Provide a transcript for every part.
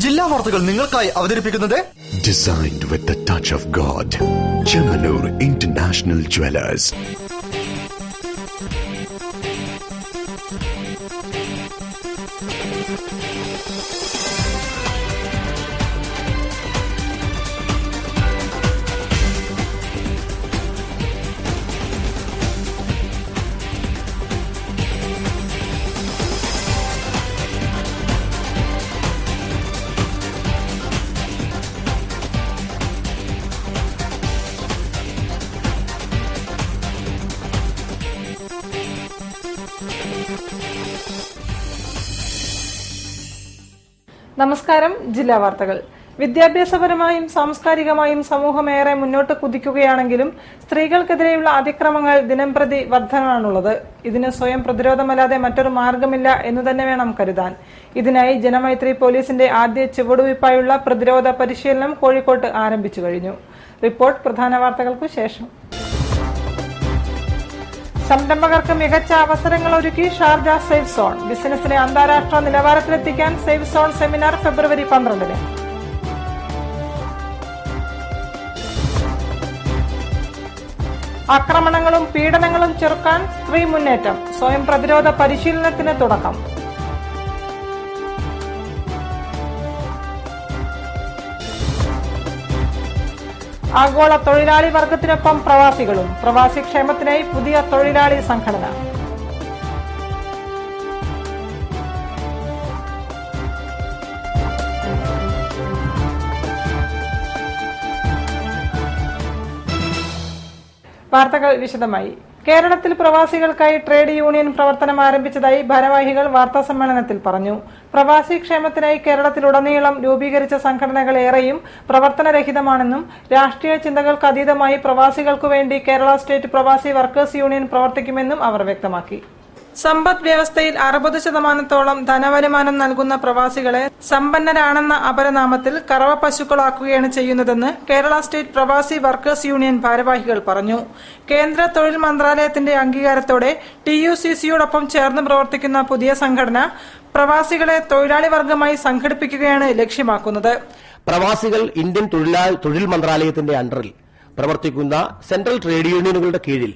ജില്ലാ വാർത്തകൾ നിങ്ങൾക്കായി അവതരിപ്പിക്കുന്നത് Designed with the touch of God. Chemanur International Jewelers. നമസ്കാരം. ജില്ലാ വാർത്തകൾ. വിദ്യാഭ്യാസപരമായും സാംസ്കാരികമായും സമൂഹമേറെ മുന്നോട്ട് കുതിക്കുകയാണെങ്കിലും സ്ത്രീകൾക്കെതിരെയുള്ള അതിക്രമങ്ങൾ ദിനംപ്രതി വർധനമാണുള്ളത്. ഇതിന് സ്വയം പ്രതിരോധമല്ലാതെ മറ്റൊരു മാർഗമില്ല എന്നു തന്നെ വേണം കരുതാൻ. ഇതിനായി ജനമൈത്രി പോലീസിന്റെ ആദ്യ ചുവടുവയ്പായുള്ള പ്രതിരോധ പരിശീലനം കോഴിക്കോട്ട് ആരംഭിച്ചു കഴിഞ്ഞു. റിപ്പോർട്ട് പ്രധാന വാർത്തകൾക്കു ശേഷം. സംരംഭകർക്ക് മികച്ച അവസരങ്ങൾ ഒരുക്കി ഷാർജ സേഫ് സോൺ. ബിസിനസിനെ അന്താരാഷ്ട്ര നിലവാരത്തിലെത്തിക്കാൻ സേഫ് സോൺ സെമിനാർ ഫെബ്രുവരി 12. ആക്രമണങ്ങളും പീഡനങ്ങളും ചെറുക്കാൻ സ്ത്രീ മുന്നേറ്റം. സ്വയം പ്രതിരോധ പരിശീലനത്തിന് തുടക്കം. ആഗോള തൊഴിലാളി വർഗത്തിനൊപ്പം പ്രവാസികളും. പ്രവാസി ക്ഷേമത്തിനായി പുതിയ തൊഴിലാളി സംഘടന. വാർത്തകൾ വിശദമായി. കേരളത്തിൽ പ്രവാസികൾക്കായി ട്രേഡ് യൂണിയൻ പ്രവർത്തനം ആരംഭിച്ചതായി ഭാരവാഹികൾ വാർത്താസമ്മേളനത്തിൽ പറഞ്ഞു. പ്രവാസി ക്ഷേമത്തിനായി കേരളത്തിലുടനീളം രൂപീകരിച്ച സംഘടനകൾ ഏറെയും പ്രവർത്തനരഹിതമാണെന്നും രാഷ്ട്രീയ ചിന്തകൾക്ക് അതീതമായി പ്രവാസികൾക്കു വേണ്ടി Kerala state Pravasi workers union പ്രവർത്തിക്കുമെന്നും അവർ വ്യക്തമാക്കി. സമ്പദ് വ്യവസ്ഥയിൽ 60% ധനവരുമാനം നൽകുന്ന പ്രവാസികളെ സമ്പന്നരാണെന്ന അപരനാമത്തിൽ കറവ പശുക്കളാക്കുകയാണ് ചെയ്യുന്നതെന്ന് Kerala state Pravasi workers union ഭാരവാഹികൾ പറഞ്ഞു. കേന്ദ്ര തൊഴിൽ മന്ത്രാലയത്തിന്റെ അംഗീകാരത്തോടെ TUCCയോടൊപ്പം ചേർന്ന് പ്രവർത്തിക്കുന്ന പുതിയ സംഘടന പ്രവാസികളെ തൊഴിലാളി വർഗമായി സംഘടിപ്പിക്കുകയാണ് ലക്ഷ്യമാക്കുന്നത്. പ്രവാസികൾ ഇന്ത്യൻ തൊഴിൽ മന്ത്രാലയത്തിന്റെ അണ്ടറിൽ പ്രവർത്തിക്കുന്ന സെൻട്രൽ ട്രേഡ് യൂണിയനുകളുടെ കീഴിൽ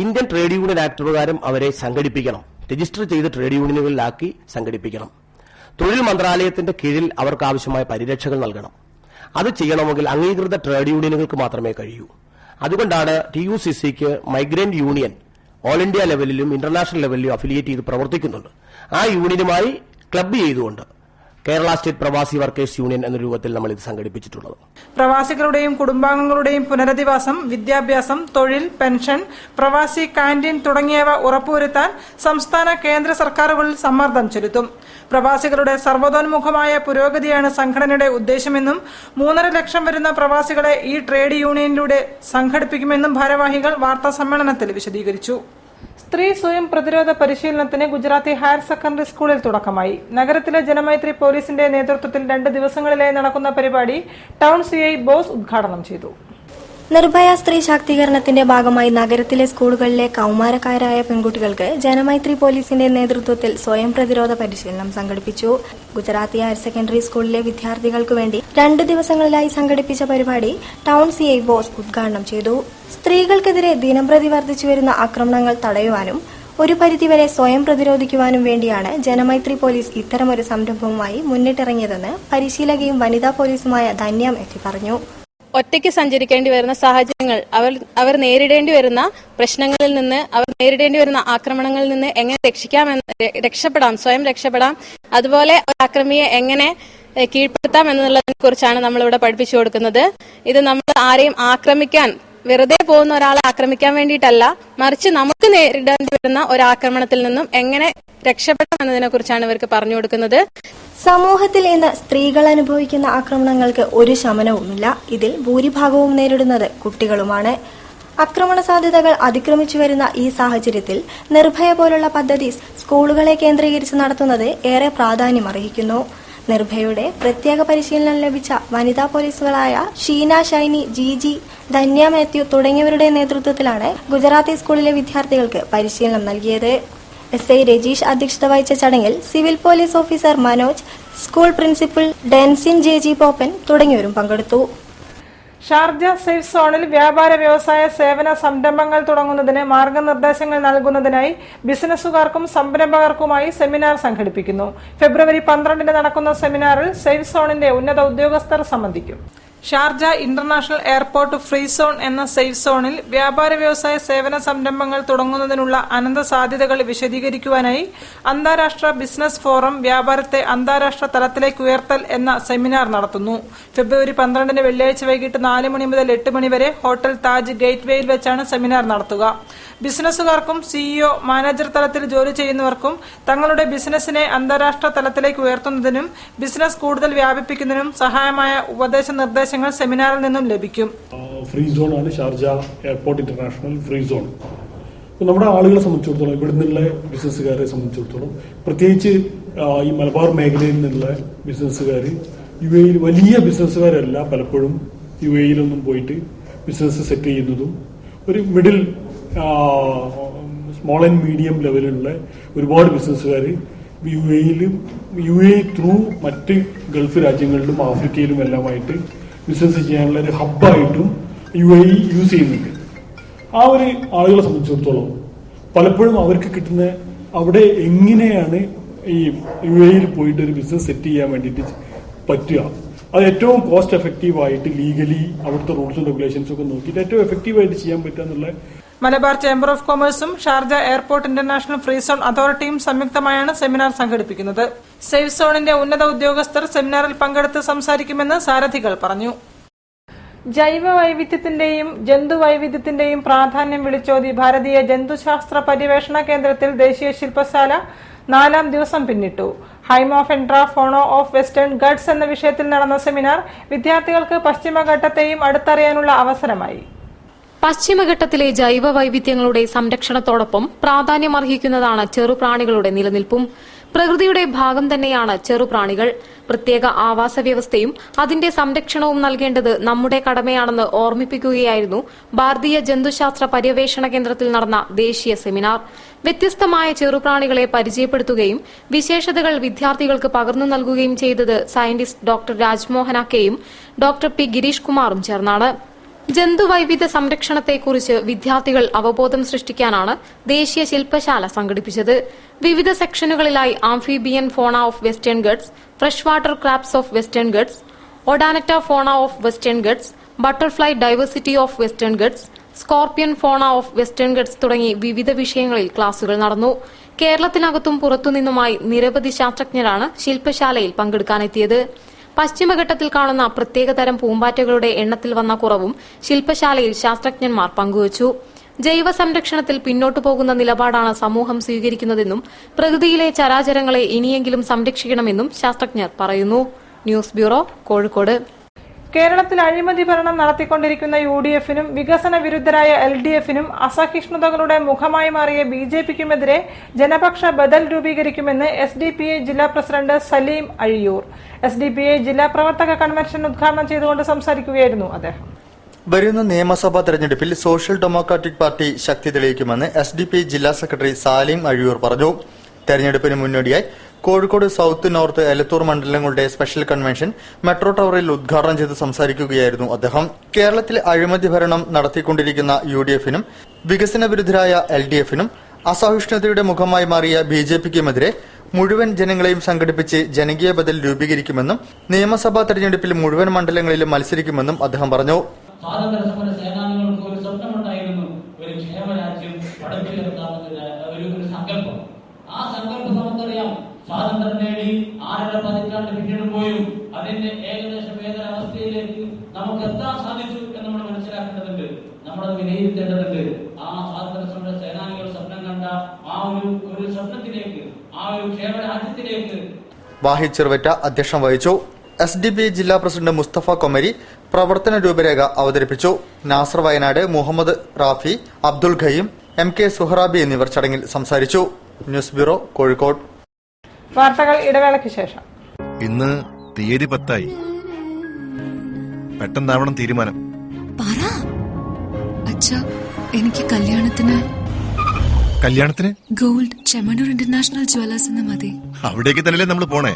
ഇന്ത്യൻ ട്രേഡ് യൂണിയൻ ആക്ട് പ്രകാരം അവരെ സംഘടിപ്പിക്കണം. രജിസ്റ്റർ ചെയ്ത് ട്രേഡ് യൂണിയനുകളിലാക്കി സംഘടിപ്പിക്കണം. തൊഴിൽ മന്ത്രാലയത്തിന്റെ കീഴിൽ അവർക്ക് ആവശ്യമായ പരിരക്ഷകൾ നൽകണം. അത് ചെയ്യണമെങ്കിൽ അംഗീകൃത ട്രേഡ് യൂണിയനുകൾക്ക് മാത്രമേ കഴിയൂ. അതുകൊണ്ടാണ് TUCCക്ക് മൈഗ്രന്റ് യൂണിയൻ ഓൾ ഇന്ത്യ ലെവലിലും ഇന്റർനാഷണൽ ലെവലിലും അഫിലിയേറ്റ് ചെയ്ത് പ്രവർത്തിക്കുന്നുണ്ട്. ആ യൂണിയനുമായി ക്ലബ് ചെയ്തുകൊണ്ട് Kerala state Pravasi workers union എന്ന രൂപത്തിൽ നമ്മൾ ഇത് സംഘടിപ്പിച്ചിട്ടുള്ളത്. പ്രവാസികളുടെയും കുടുംബാംഗങ്ങളുടെയും പുനരധിവാസം, വിദ്യാഭ്യാസം, തൊഴിൽ, പെൻഷൻ, പ്രവാസി കാന്റീൻ തുടങ്ങിയവ ഉറപ്പുവരുത്താൻ സംസ്ഥാന കേന്ദ്ര സർക്കാരുകളിൽ സമ്മർദ്ദം ചെലുത്തും. പ്രവാസികളുടെ സർവ്വതോന്മുഖമായ പുരോഗതിയാണ് സംഘടനയുടെ ഉദ്ദേശമെന്നും 3.5 ലക്ഷം വരുന്ന പ്രവാസികളെ ഈ ട്രേഡ് യൂണിയനിലൂടെ സംഘടിപ്പിക്കുമെന്നും ഭാരവാഹികൾ വാർത്താസമ്മേളനത്തിൽ വിശദീകരിച്ചു. സ്ത്രീ സ്വയം പ്രതിരോധ പരിശീലനത്തിന് ഗുജറാത്തി ഹയർ സെക്കൻഡറി സ്കൂളിൽ തുടക്കമായി. നഗരത്തിലെ ജനമൈത്രി പോലീസിന്റെ നേതൃത്വത്തിൽ 2 ദിവസങ്ങളിലായി നടക്കുന്ന പരിപാടി ടൌൺ CI ബോസ് ഉദ്ഘാടനം ചെയ്തു. നിർഭയ സ്ത്രീ ശാക്തീകരണത്തിന്റെ ഭാഗമായി നഗരത്തിലെ സ്കൂളുകളിലെ കൌമാരക്കാരായ പെൺകുട്ടികൾക്ക് ജനമൈത്രി പോലീസിന്റെ നേതൃത്വത്തിൽ സ്വയം പ്രതിരോധ പരിശീലനം സംഘടിപ്പിച്ചു. ഗുജറാത്തി ഹയർ സെക്കൻഡറി സ്കൂളിലെ വിദ്യാർത്ഥികൾക്ക് വേണ്ടി 2 ദിവസങ്ങളിലായി സംഘടിപ്പിച്ച പരിപാടി ടൌൺ CI ബോസ് ഉദ്ഘാടനം ചെയ്തു. സ്ത്രീകൾക്കെതിരെ ദിനംപ്രതി വർദ്ധിച്ചുവരുന്ന ആക്രമണങ്ങൾ തടയുവാനും ഒരു പരിധിവരെ സ്വയം പ്രതിരോധിക്കുവാനും വേണ്ടിയാണ് ജനമൈത്രി പോലീസ് ഇത്തരമൊരു സംരംഭവുമായി മുന്നിട്ടിറങ്ങിയതെന്ന് പരിശീലകയും വനിതാ പോലീസുമായ ധന്യ മേത്തി പറഞ്ഞു. ഒറ്റയ്ക്ക് സഞ്ചരിക്കേണ്ടി വരുന്ന സാഹചര്യങ്ങൾ, അവർ നേരിടേണ്ടി വരുന്ന പ്രശ്നങ്ങളിൽ നിന്ന്, അവർ നേരിടേണ്ടി വരുന്ന ആക്രമണങ്ങളിൽ നിന്ന് എങ്ങനെ സ്വയം രക്ഷപ്പെടാം, അതുപോലെ ഒരു ആക്രമിയെ എങ്ങനെ കീഴ്പ്പെടുത്താം എന്നുള്ളതിനെ കുറിച്ചാണ് നമ്മളിവിടെ പഠിപ്പിച്ചു കൊടുക്കുന്നത്. ഇത് നമ്മൾ ആരെയും ആക്രമിക്കാൻ, വെറുതെ പോകുന്ന ഒരാളെ ആക്രമിക്കാൻ വേണ്ടിയിട്ടല്ല, മറിച്ച് നമുക്ക് നേരിടേണ്ടി വരുന്ന ഒരു ആക്രമണത്തിൽ നിന്നും എങ്ങനെ രക്ഷപ്പെടാം എന്നതിനെ കുറിച്ചാണ് ഇവർക്ക് പറഞ്ഞു കൊടുക്കുന്നത്. സമൂഹത്തിൽ ഇന്ന് സ്ത്രീകൾ അനുഭവിക്കുന്ന ആക്രമണങ്ങൾക്ക് ഒരു ശമനവുമില്ല. ഇതിൽ ഭൂരിഭാഗവും നേരിടുന്നത് കുട്ടികളുമാണ്. ആക്രമണ സാധ്യതകൾ അതിക്രമിച്ചു വരുന്ന ഈ സാഹചര്യത്തിൽ നിർഭയ പോലുള്ള പദ്ധതി സ്കൂളുകളെ കേന്ദ്രീകരിച്ച് നടത്തുന്നത് ഏറെ പ്രാധാന്യമർഹിക്കുന്നു. നിർഭയയുടെ പ്രത്യേക പരിശീലനം ലഭിച്ച വനിതാ പോലീസുകളായ ഷീന ഷൈനി, ജിജി, ധന്യ മാത്യു തുടങ്ങിയവരുടെ നേതൃത്വത്തിലാണ് ഗുജറാത്തി സ്കൂളിലെ വിദ്യാർത്ഥികൾക്ക് പരിശീലനം നൽകിയത്. SI രജീഷ് അധ്യക്ഷത വഹിച്ച ചടങ്ങിൽ civil police officer Manoj, school principal Densin JG Poppan തുടങ്ങിയവരും പങ്കെടുത്തു. ഷാർജ സേഫ് സോണിൽ വ്യാപാര വ്യവസായ സേവന സംരംഭങ്ങൾ തുടങ്ങുന്നതിന് മാർഗനിർദ്ദേശങ്ങൾ നൽകുന്നതിനായി ബിസിനസ്സുകാർക്കും സംരംഭകർക്കുമായി സെമിനാർ സംഘടിപ്പിക്കുന്നു. ഫെബ്രുവരി 12 നടക്കുന്ന സെമിനാറിൽ സേഫ് സോണിന്റെ ഉന്നത ഉദ്യോഗസ്ഥർ സംബന്ധിക്കും. Sharjah international airport free zone എന്ന സേഫ് സോണിൽ വ്യാപാര വ്യവസായ സേവന സംരംഭങ്ങൾ തുടങ്ങുന്നതിനുള്ള അനന്ത സാധ്യതകൾ വിശദീകരിക്കുവാനായി അന്താരാഷ്ട്ര ബിസിനസ് ഫോറം വ്യാപാരത്തെ അന്താരാഷ്ട്ര തലത്തിലേക്ക് ഉയർത്തൽ എന്ന സെമിനാർ നടത്തുന്നു. ഫെബ്രുവരി 12 വെള്ളിയാഴ്ച വൈകിട്ട് 4 മണി മുതൽ 8 മണി വരെ ഹോട്ടൽ താജ് ഗേറ്റ്വേയിൽ വെച്ചാണ് സെമിനാർ നടത്തുക. ബിസിനസ്സുകാർക്കും CEO, മാനേജർ തലത്തിൽ ജോലി ചെയ്യുന്നവർക്കും തങ്ങളുടെ ബിസിനസിനെ അന്താരാഷ്ട്ര തലത്തിലേക്ക് ഉയർത്തുന്നതിനും ബിസിനസ് കൂടുതൽ വ്യാപിപ്പിക്കുന്നതിനും സഹായമായ ഉപദേശ നിർദ്ദേശങ്ങൾ സെമിനാറിൽ നിന്നും ലഭിക്കും. ഫ്രീ സോൺ ആണ് Sharjah airport international free zone. നമ്മുടെ ആളുകളെ സംബന്ധിച്ചിടത്തോളം, ഇവിടെ നിന്നുള്ള ബിസിനസ്സുകാരെ സംബന്ധിച്ചിടത്തോളം, പ്രത്യേകിച്ച് ഈ മലബാർ മേഖലയിൽ നിന്നുള്ള ബിസിനസ്സുകാർ UAE വലിയ ബിസിനസ്സുകാരല്ല പലപ്പോഴും UAE പോയിട്ട് ബിസിനസ് സെറ്റ് ചെയ്യുന്നതും ഒരു മിഡിൽ സ്മോൾ ആൻഡ് മീഡിയം ലെവലിലുള്ള ഒരുപാട് ബിസിനസ്സുകാർ UAE ത്രൂ മറ്റ് ഗൾഫ് രാജ്യങ്ങളിലും ആഫ്രിക്കയിലും എല്ലാമായിട്ട് ബിസിനസ് ചെയ്യാനുള്ള ഒരു ഹബ്ബായിട്ടും UAE യൂസ് ചെയ്യുന്നുണ്ട്. ആ ഒരു ആളുകളെ സംബന്ധിച്ചിടത്തോളം പലപ്പോഴും അവർക്ക് കിട്ടുന്ന അവിടെ എങ്ങനെയാണ് ഈ UAE പോയിട്ട് ഒരു ബിസിനസ് സെറ്റ് ചെയ്യാൻ വേണ്ടിയിട്ട് പറ്റുക, അത് ഏറ്റവും കോസ്റ്റ് എഫക്റ്റീവായിട്ട് ലീഗലി അവിടുത്തെ റൂൾസും റെഗുലേഷൻസും ഒക്കെ നോക്കിയിട്ട് ഏറ്റവും എഫക്റ്റീവായിട്ട് ചെയ്യാൻ പറ്റുക എന്നുള്ള മലബാർ ചേംബർ ഓഫ് കൊമേഴ്സും Sharjah airport international free zone അതോറിറ്റിയും സംയുക്തമായാണ് സെമിനാർ സംഘടിപ്പിക്കുന്നത്. സേഫ് സോണിന്റെ ഉന്നത ഉദ്യോഗസ്ഥർ സെമിനാറിൽ പങ്കെടുത്ത് സംസാരിക്കുമെന്ന് സാരഥികൾ പറഞ്ഞു. ജൈവ വൈവിധ്യത്തിന്റെയും ജന്തുവൈവിധ്യത്തിന്റെയും പ്രാധാന്യം വിളിച്ചോതി ഭാരതീയ ജന്തുശാസ്ത്ര പര്യവേഷണ കേന്ദ്രത്തിൽ ദേശീയ ശില്പശാല 4ാം ദിവസം പിന്നിട്ടു. ഹൈം ഓഫ് എൻട്രാ ഫോണോ ഓഫ് വെസ്റ്റേൺ ഗഡ്സ് എന്ന വിഷയത്തിൽ നടന്ന സെമിനാർ വിദ്യാർത്ഥികൾക്ക് പശ്ചിമഘട്ടത്തെയും അടുത്തറിയാനുള്ള അവസരമായി. പശ്ചിമഘട്ടത്തിലെ ജൈവ വൈവിധ്യങ്ങളുടെ സംരക്ഷണത്തോടൊപ്പം പ്രാധാന്യമർഹിക്കുന്നതാണ് ചെറുപ്രാണികളുടെ നിലനിൽപ്പും. പ്രകൃതിയുടെ ഭാഗം തന്നെയാണ് ചെറുപ്രാണികൾ. പ്രത്യേക ആവാസ വ്യവസ്ഥയും അതിന്റെ സംരക്ഷണവും നൽകേണ്ടത് നമ്മുടെ കടമയാണെന്ന് ഓർമ്മിപ്പിക്കുകയായിരുന്നു ഭാരതീയ ജന്തുശാസ്ത്ര പര്യവേഷണ കേന്ദ്രത്തിൽ നടന്ന ദേശീയ സെമിനാർ. വ്യത്യസ്തമായ ചെറുപ്രാണികളെ പരിചയപ്പെടുത്തുകയും വിശേഷതകൾ വിദ്യാർത്ഥികൾക്ക് പകർന്നു നൽകുകയും ചെയ്തത് സയന്റിസ്റ്റ് ഡോക്ടർ രാജ്മോഹൻ കെയും ഡോക്ടർ പി ഗിരീഷ് കുമാറും ചേർന്നാണ്. ജന്തുവൈവിധ്യ സംരക്ഷണത്തെക്കുറിച്ച് വിദ്യാർത്ഥികൾ അവബോധം സൃഷ്ടിക്കാനാണ് ദേശീയ ശില്പശാല സംഘടിപ്പിച്ചത്. വിവിധ സെക്ഷനുകളിലായി amphibian fauna of Western Ghats, fresh water crabs of Western Ghats, odonata fauna of Western Ghats, butterfly diversity of Western Ghats, scorpion fauna of Western Ghats തുടങ്ങി വിവിധ വിഷയങ്ങളിൽ ക്ലാസുകൾ നടന്നു. കേരളത്തിനകത്തും പുറത്തുനിന്നുമായി നിരവധി ശാസ്ത്രജ്ഞരാണ് ശില്പശാലയിൽ പങ്കെടുക്കാനെത്തിയത്. പശ്ചിമഘട്ടത്തിൽ കാണുന്ന പ്രത്യേകതരം പൂമ്പാറ്റകളുടെ എണ്ണത്തിൽ വന്ന കുറവും ശില്പശാലയിൽ ശാസ്ത്രജ്ഞന്മാർ പങ്കുവച്ചു. ജൈവ സംരക്ഷണത്തിൽ പിന്നോട്ടു പോകുന്ന നിലപാടാണ് സമൂഹം സ്വീകരിക്കുന്നതെന്നും പ്രകൃതിയിലെ ചരാചരങ്ങളെ ഇനിയെങ്കിലും സംരക്ഷിക്കണമെന്നും ശാസ്ത്രജ്ഞർ പറയുന്നു. News bureau, Kozhikode. കേരളത്തിൽ അഴിമതി ഭരണം നടത്തിക്കൊണ്ടിരിക്കുന്ന UDF-നും വികസന വിരുദ്ധരായ LDF-നും അസഹിഷ്ണുതകളുടെ മുഖമായി മാറിയ BJP-ക്കുമെതിരെ ജനപക്ഷ ബദൽ രൂപീകരിക്കുമെന്ന് SDPI ജില്ലാ പ്രസിഡന്റ് സലീം അഴിയൂർ. SDPI ജില്ലാ പ്രവർത്തക കൺവെൻഷൻ ഉദ്ഘാടനം ചെയ്തുകൊണ്ട് സംസാരിക്കുകയായിരുന്നു അദ്ദേഹം. വരുന്ന നിയമസഭാ തെരഞ്ഞെടുപ്പിൽ സോഷ്യൽ ഡെമോക്രാറ്റിക് പാർട്ടി ശക്തി തെളിയിക്കുമെന്ന് SDPI ജില്ലാ സെക്രട്ടറി സലീം അഴിയൂർ പറഞ്ഞു. തെരഞ്ഞെടുപ്പിന് മുന്നോടിയായി കോഴിക്കോട് സൌത്ത്, നോർത്ത്, എലത്തൂർ മണ്ഡലങ്ങളുടെ സ്പെഷ്യൽ കൺവെൻഷൻ മെട്രോ ടവറിൽ ഉദ്ഘാടനം ചെയ്ത് സംസാരിക്കുകയായിരുന്നു അദ്ദേഹം. കേരളത്തിൽ അഴിമതി ഭരണം നടത്തിക്കൊണ്ടിരിക്കുന്ന UDF-നും വികസന വിരുദ്ധരായ LDF-നും അസഹിഷ്ണുതയുടെ മുഖമായി മാറിയ BJP-ക്കുമെതിരെ മുഴുവൻ ജനങ്ങളെയും സംഘടിപ്പിച്ച് ജനകീയ ബദൽ രൂപീകരിക്കുമെന്നും നിയമസഭാ തെരഞ്ഞെടുപ്പിൽ മുഴുവൻ മണ്ഡലങ്ങളിലും മത്സരിക്കുമെന്നും അദ്ദേഹം പറഞ്ഞു. സ്വാതന്ത്ര്യ സേനാനികൾക്ക് ഒരു സ്വപ്നമുണ്ടായിരുന്നു, ഒരു ക്ഷേമരാജ്യം പടുത്തുയർത്താമെന്ന ഒരു സങ്കല്പം. ആ സങ്കല്പം നമുക്കറിയാം. സ്വാതന്ത്ര്യം നേടി 6.5 പതിറ്റാണ്ട് പിന്നിടുമ്പോഴും അതിന്റെ ഏകദേശം അവസ്ഥയിലേക്ക് നമുക്ക് എത്താൻ സാധിച്ചു എന്ന് നമ്മൾ മനസ്സിലാക്കേണ്ടതുണ്ട്. നമ്മളത് വിലയിരുത്തേണ്ടതുണ്ട്. ആ സ്വാതന്ത്ര്യ സേനാനികൾ സ്വപ്നം കണ്ട ആ ഒരു സ്വപ്നത്തിലേക്ക്, ആ ഒരു ക്ഷേമരാജ്യത്തിലേക്ക് വാഹിദ് ചെറുവറ്റ അധ്യക്ഷം വഹിച്ചു. SDPI ജില്ലാ പ്രസിഡന്റ് മുസ്തഫ കൊമരി പ്രവർത്തന രൂപരേഖ അവതരിപ്പിച്ചു. നാസർ വയനാട്, മുഹമ്മദ് റാഫി, അബ്ദുൽ ഖയ്യും, MK സുഹറാബി എന്നിവർ ചടങ്ങിൽ സംസാരിച്ചു. News bureau, Kozhikode. വാർത്തകൾ ഇടവേളയ്ക്ക് ശേഷം. ഇന്ന് തീയതി 10 പെട്ടെന്നാവണം തീരുമാനം. എനിക്ക് കല്യാണത്തിന് കല്യാണത്തിന് ഗോൾഡ് ചെമ്മണ്ണൂർ ഇന്റർനാഷണൽ ജ്വല്ലേഴ്സ് എന്ന് മതി. അവിടേക്ക് തന്നെയല്ലേ നമ്മൾ പോണേ.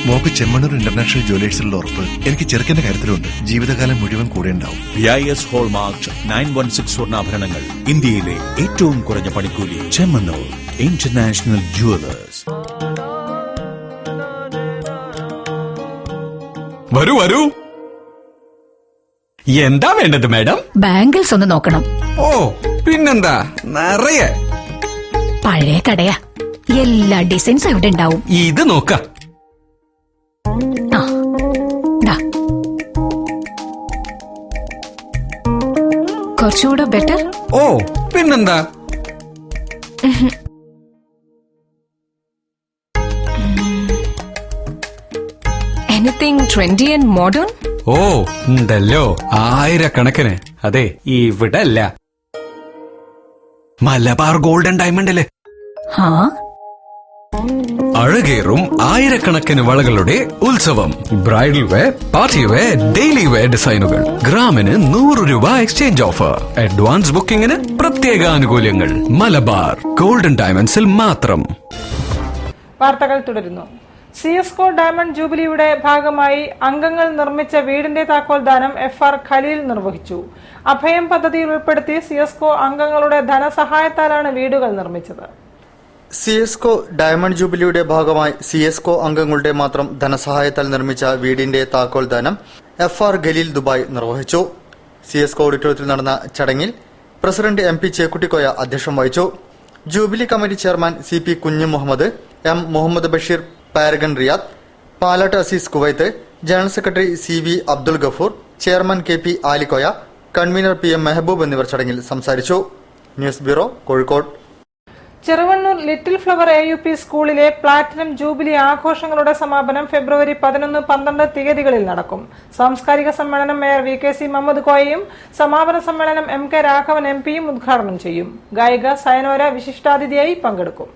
മോക്ക് ചെമ്മണ്ണൂർ ഇന്റർനാഷണൽ ജ്വല്ലേഴ്സിലുള്ള ഉറപ്പ് എനിക്ക് ചെറുക്കന്റെ കാര്യത്തിലുണ്ട്. ജീവിതകാലം മുഴുവൻ കൂടെ ഉണ്ടാവും. BIS ഹോൾമാർക്ക് 916 സ്വർണ്ണാഭരണങ്ങൾ, ഇന്ത്യയിലെ ഏറ്റവും കുറഞ്ഞ പണിക്കൂലി. Chemmanur international Jewellers. വരൂ വരൂ. എന്താ വേണ്ടത് മാഡം? ബാംഗിൾസ് ഒന്ന് നോക്കണം. ഓ പിന്നെന്താ, നിറയെ പഴയ കടയാ, എല്ലാ ഡിസൈൻസും ഇവിടെ ഉണ്ടാവും. ഇത് നോക്ക. കുറച്ചുകൂടെ ബെറ്റർ. ഓ പിന്നെന്താ. Anything trendy and modern? ഓ ഉണ്ടല്ലോ, ആയിരക്കണക്കിന്. അതെ, ഇവിടെ അല്ല, മലബാർ ഗോൾഡൻ ഡയമണ്ട് അല്ലേ. അഴകേറും ആയിരക്കണക്കിന് വളകളുടെ ഉത്സവം. Bridal wear, party wear, daily wear ഡിസൈനുകൾ. ഗ്രാമിന് 100 രൂപ എക്സ്ചേഞ്ച് ഓഫർ. അഡ്വാൻസ് ബുക്കിംഗിന് പ്രത്യേക ആനുകൂല്യങ്ങൾ. മലബാർ ഗോൾഡൻ ഡയമണ്ട്സിൽ മാത്രം. വാർത്തകൾ തുടരുന്നു. സിഎസ്കോ ഡയമണ്ട് ജൂബിലിയുടെ ഭാഗമായി അംഗങ്ങൾ നിർമ്മിച്ച വീടിന്റെ താക്കോൽദാനം FR ഖലീൽ നിർവഹിച്ചു. അഭയം പദ്ധതിയിൽ ഉൾപ്പെടുത്തി സിഎസ്കോ അംഗങ്ങളുടെ ധനസഹായത്താലാണ് വീടുകൾ നിർമ്മിച്ചത്. സിഎസ്കോ ഡയമണ്ട് ജൂബിലിയുടെ ഭാഗമായി സിഎസ്കോ അംഗങ്ങളുടെ മാത്രം ധനസഹായത്താൽ നിർമ്മിച്ച വീടിന്റെ താക്കോൽദാനം FR ഖലീൽ ദുബായ് നിർവഹിച്ചു. സിഎസ്കോ ഓഡിറ്റോറിയത്തിൽ നടന്ന ചടങ്ങിൽ പ്രസിഡന്റ് MP ചേക്കുട്ടിക്കോയ അധ്യക്ഷം വഹിച്ചു. Jubilee committee chairman CP Kunhu Muhammad, M Muhammad Basheer, Paragon Riyadh, Palatt Azeez Kuwait, general secretary CV Abdul Gafoor, chairman KP Alikoya, convener PM Mehaboob എന്നിവർ ചടങ്ങിൽ സംസാരിച്ചു. News bureau, Kozhikode. Cheruvannur little flower AUP സ്കൂളിലെ പ്ലാറ്റിനം ജൂബിലി ആഘോഷങ്ങളുടെ സമാപനം ഫെബ്രുവരി 11, 12 തീയതികളിൽ നടക്കും. സാംസ്കാരിക സമ്മേളനം മേയർ VKC മുഹമ്മദ് കോയയും സമാപന സമ്മേളനം MK രാഘവൻ MPയും ഉദ്ഘാടനം ചെയ്യും. ഗായിക സയനോര വിശിഷ്ടാതിഥിയായി പങ്കെടുക്കും.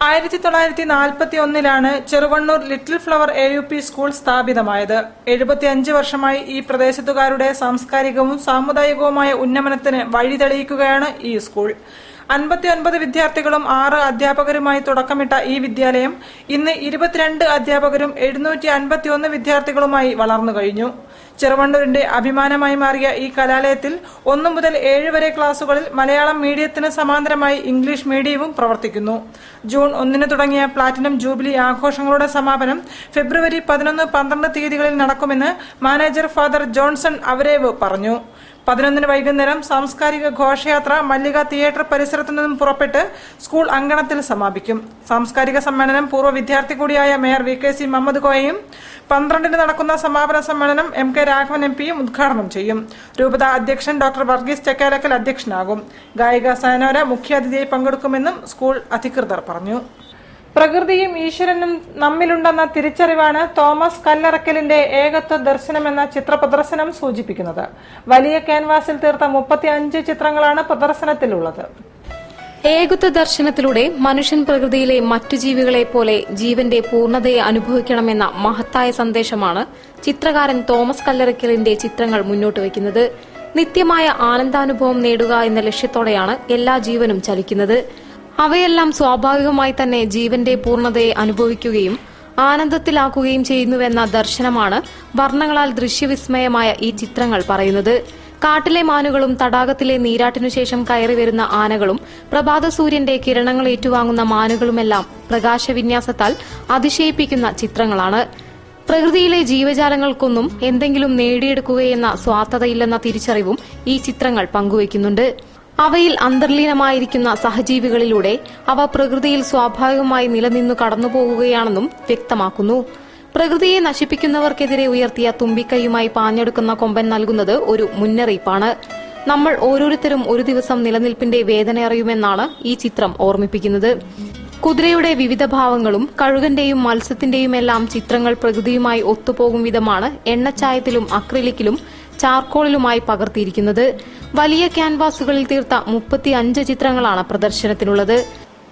1941 Cheruvannur little flower AUP school സ്ഥാപിതമായത്. 75 വർഷമായി ഈ പ്രദേശത്തുകാരുടെ സാംസ്കാരികവും സാമുദായികവുമായ ഉന്നമനത്തിന് വഴി തെളിയിക്കുകയാണ് ഈ സ്കൂൾ. 59 വിദ്യാർത്ഥികളും 6 അധ്യാപകരുമായി തുടക്കമിട്ട ഈ വിദ്യാലയം ഇന്ന് 22 അധ്യാപകരും 751 വിദ്യാർത്ഥികളുമായി വളർന്നു കഴിഞ്ഞു. ചെറുവണ്ണൂരിന്റെ അഭിമാനമായി മാറിയ ഈ കലാലയത്തിൽ 1 മുതൽ 7 വരെ ക്ലാസുകളിൽ മലയാളം മീഡിയത്തിന് സമാന്തരമായി ഇംഗ്ലീഷ് മീഡിയവും പ്രവർത്തിക്കുന്നു. ജൂൺ 1 തുടങ്ങിയ പ്ലാറ്റിനം ജൂബിലി ആഘോഷങ്ങളുടെ സമാപനം ഫെബ്രുവരി 11, 12 തീയതികളിൽ നടക്കുമെന്ന് മാനേജർ ഫാദർ ജോൺസൺ അവരേവ് പറഞ്ഞു. 11 വൈകുന്നേരം സാംസ്കാരിക ഘോഷയാത്ര മല്ലിക തിയേറ്റർ പരിസരത്തു നിന്നും പുറപ്പെട്ട് സ്കൂൾ അങ്കണത്തിൽ സമാപിക്കും. സാംസ്കാരിക സമ്മേളനം പൂർവ്വ വിദ്യാർത്ഥി കൂടിയായ മേയർ VKC മുഹമ്മദ് കോയയും 12 നടക്കുന്ന സമാപന സമ്മേളനം MK രാഘവൻ MPയും ഉദ്ഘാടനം ചെയ്യും. രൂപത അധ്യക്ഷൻ ഡോക്ടർ വർഗീസ് ചക്കാലക്കൽ അധ്യക്ഷനാകും. ഗായിക സയനോര മുഖ്യാതിഥിയായി പങ്കെടുക്കുമെന്നും സ്കൂൾ അധികൃതർ പറഞ്ഞു. പ്രകൃതിയും ഈശ്വരനും നമ്മിലുണ്ടെന്ന തിരിച്ചറിവാണ് തോമസ് കല്ലറക്കലിന്റെ ഏകത്വ ദർശനം എന്ന ചിത്ര പ്രദർശനം സൂചിപ്പിക്കുന്നത്. വലിയ ക്യാൻവാസിൽ തീർത്ത 35 ചിത്രങ്ങളാണ് പ്രദർശനത്തിലുള്ളത്. ഏകത്വ ദർശനത്തിലൂടെ മനുഷ്യൻ പ്രകൃതിയിലെ മറ്റു ജീവികളെ പോലെ ജീവന്റെ പൂർണ്ണതയെ അനുഭവിക്കണമെന്ന മഹത്തായ സന്ദേശമാണ് ചിത്രകാരൻ തോമസ് കല്ലറക്കലിന്റെ ചിത്രങ്ങൾ മുന്നോട്ട് വയ്ക്കുന്നത്. നിത്യമായ ആനന്ദാനുഭവം നേടുക എന്ന ലക്ഷ്യത്തോടെയാണ് എല്ലാ ജീവനും ചലിക്കുന്നത്. അവയെല്ലാം സ്വാഭാവികമായി തന്നെ ജീവന്റെ പൂർണ്ണതയെ അനുഭവിക്കുകയും ആനന്ദത്തിലാക്കുകയും ചെയ്യുന്നുവെന്ന ദർശനമാണ് വർണ്ണങ്ങളാൽ ദൃശ്യവിസ്മയമായ ഈ ചിത്രങ്ങൾ പറയുന്നത്. കാട്ടിലെ മാനുകളും തടാകത്തിലെ നീരാട്ടിനുശേഷം കയറി വരുന്ന ആനകളും പ്രഭാത സൂര്യന്റെ കിരണങ്ങൾ ഏറ്റുവാങ്ങുന്ന മാനുകളുമെല്ലാം പ്രകാശവിന്യാസത്താൽ അതിശയിപ്പിക്കുന്ന ചിത്രങ്ങളാണ്. പ്രകൃതിയിലെ ജീവജാലങ്ങൾക്കൊന്നും എന്തെങ്കിലും നേടിയെടുക്കുകയെന്ന സ്വാർത്ഥതയില്ലെന്ന തിരിച്ചറിവും ഈ ചിത്രങ്ങൾ പങ്കുവയ്ക്കുന്നുണ്ട്. അവയിൽ അന്തർലീനമായിരിക്കുന്ന സഹജീവികളിലൂടെ അവ പ്രകൃതിയിൽ സ്വാഭാവികമായി നിലനിന്നു കടന്നുപോകുകയാണെന്നും വ്യക്തമാക്കുന്നു. പ്രകൃതിയെ നശിപ്പിക്കുന്നവർക്കെതിരെ ഉയർത്തിയ തുമ്പിക്കൈയുമായി പാഞ്ഞെടുക്കുന്ന കൊമ്പൻ നൽകുന്നത് ഒരു മുന്നറിയിപ്പാണ്. നമ്മൾ ഓരോരുത്തരും ഒരു ദിവസം നിലനിൽപ്പിന്റെ വേദന അറിയുമെന്നാണ് ഈ ചിത്രം ഓർമ്മിപ്പിക്കുന്നത്. കുതിരയുടെ വിവിധ ഭാവങ്ങളും കഴുകന്റെയും മത്സ്യത്തിന്റെയും എല്ലാം ചിത്രങ്ങൾ പ്രകൃതിയുമായി ഒത്തുപോകും വിധമാണ് എണ്ണച്ചായത്തിലും അക്രിലിക്കിലും ചാർക്കോളിലുമായി പകർത്തിയിരിക്കുന്നത്. വലിയ ക്യാൻവാസുകളിൽ തീർത്ത 35 ചിത്രങ്ങളാണ് പ്രദർശനത്തിനുള്ളത്.